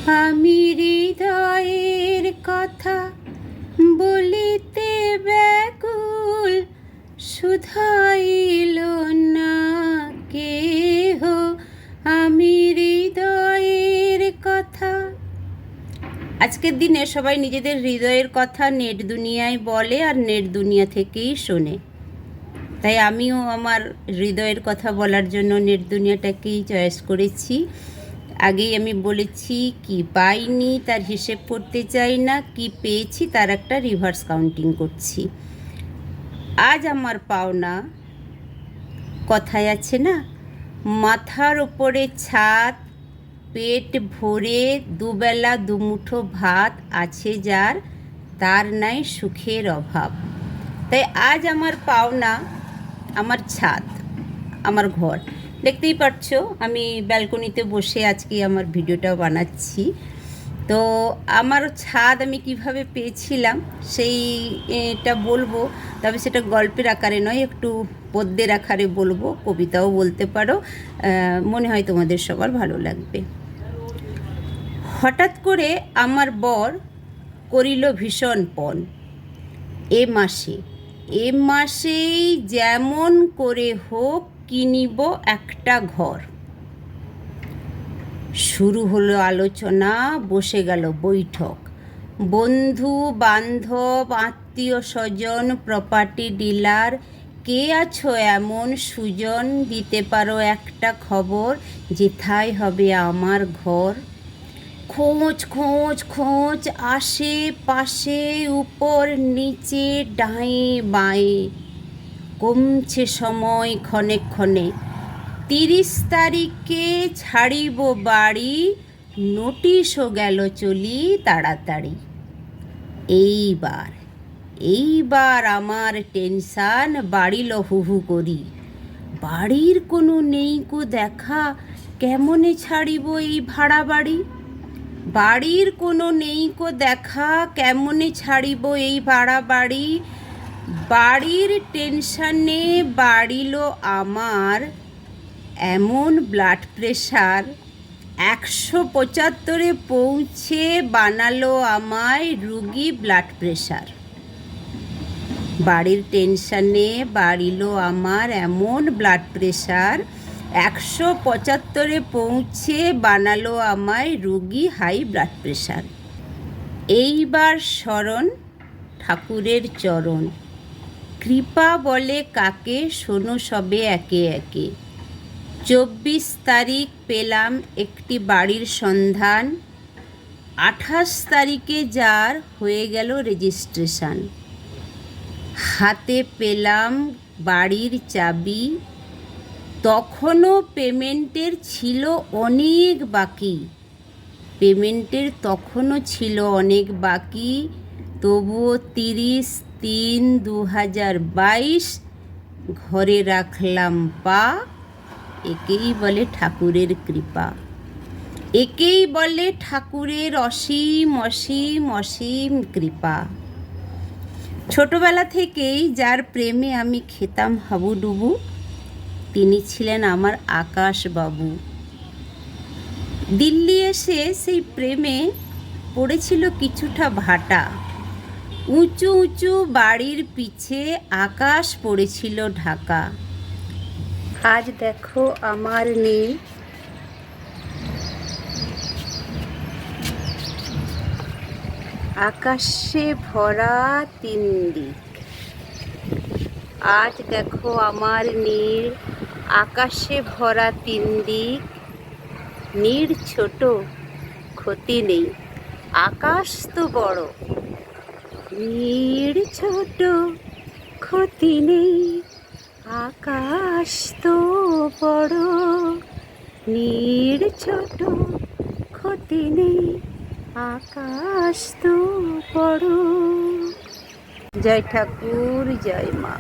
আমি হৃদয়ের কথা বলিতে ব্যাকুল, শুধাইল না কেহ আমি হৃদয়ের কথা। আজকের দিনে সবাই নিজেদের হৃদয়ের কথা নেট দুনিয়ায় বলে আর নেট দুনিয়া থেকেই শোনে। তাই আমিও আমার হৃদয়ের কথা বলার জন্য নেট দুনিয়াটাকেই চয়েস করেছি। আগেই আমি বলেছি, কি পাইনি তার হিসেব করতে চাই না, কি পেয়েছি তার একটা রিভার্স কাউন্টিং করছি। আজ আমার পাওনা, কথায় আছে না, মাথার ওপরে ছাদ, পেট ভরে দুবেলা দুমুঠো ভাত আছে যার, তার নাই সুখের অভাব। তাই আজ আমার পাওনা আমার ছাদ, আমার ঘর। দেখতেই পাচ্ছো আমি ব্যালকনিতে বসে আজকে আমার ভিডিওটা বানাচ্ছি। তো আমার ছাদ আমি কিভাবে পেয়েছিলাম সেইটা বলবো, তবে সেটা গল্পের আকারে নয়, একটু পদ্যের আকারে বলবো, কবিতাও বলতে পারো, মনে হয় তোমাদের সবার ভালো লাগবে। হঠাৎ করে আমার বর করিল ভীষণ পণ, এ মাসেই যেমন করে হোক কিনিব একটা ঘর। শুরু হলো আলোচনা, বসে গেল বৈঠক। বন্ধু বান্ধব আত্মীয় স্বজন প্রপার্টি ডিলার, কে আছো এমন সুজন, দিতে পারো একটা খবর, যেথায় হবে আমার ঘর। খোঁজ খোঁজ খোঁজ আশে পাশে উপর নিচে ডাঁয়ে বাঁয়ে, কমছে সময় ক্ষণে ক্ষণে। 30 তারিখে ছাড়িব বাড়ি, নোটিশও গেল চলি তাড়াতাড়ি। এইবার আমার টেনশান বাড়িল হুহু করি। বাড়ির কোনো নেই কো দেখা, কেমনে ছাড়িব এই ভাড়া বাড়ি। বাড়ির কোনো নেই কো দেখা, কেমনে ছাড়িব এই ভাড়া বাড়ি। বাড়ির টেনশানে বাড়িল আমার এমন ব্লাড প্রেশার, 175 পৌঁছে বানালো আমায় রুগী ব্লাড প্রেশার। বাড়ির টেনশানে বাড়িল আমার এমন ব্লাড প্রেশার, 175 পৌঁছে বানালো আমায় রুগী হাই ব্লাড প্রেশার। এইবার স্মরণ ঠাকুরের চরণ, কৃপা বলে কাকে শোনো সবে একে একে। 24 তারিখ পেলাম একটি বাড়ির সন্ধান, 28 তারিখে যার হয়ে গেল রেজিস্ট্রেশন। হাতে পেলাম বাড়ির চাবি, তখনও পেমেন্টের ছিল অনেক বাকি। তবুও 30/3/2022 ঘরে রাখলাম পা। একেই বলে ঠাকুরের কৃপা, একেই বলে ঠাকুরের অসীম অসীম অসীম কৃপা। ছোটবেলা থেকেই যার প্রেমে আমি খেতাম হাবুডুবু, তিনি ছিলেন আমার আকাশবাবু। দিল্লি এসে সেই প্রেমে পড়েছিল কিছুটা ভাটা, উঁচু উঁচু বাড়ির পিছে আকাশ পড়েছিল ঢাকা। আজ দেখো আমার নীল, আকাশে ভরা 3 দিক। আজ দেখো আমার নীল, আকাশে ভরা 3 দিক। নীড় ছোট ক্ষতি নেই, আকাশ তো বড়। নীড় ছোট ক্ষতি নেই, আকাশ তো বড়। নীড় ছোট ক্ষতি নেই, আকাশ তো বড়। জয় ঠাকুর, জয় মা।